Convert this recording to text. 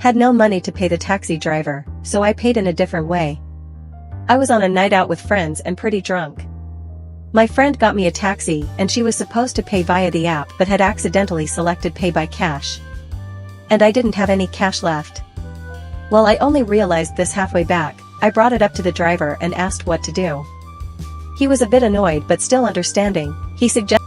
Had no money to pay the taxi driver, so I paid in a different way. I was on a night out with friends and pretty drunk. My friend got me a taxi and she was supposed to pay via the app but had accidentally selected pay by cash. And I didn't have any cash left. Well, I only realized this halfway back. I brought it up to the driver and asked what to do. He was a bit annoyed but still understanding. He suggested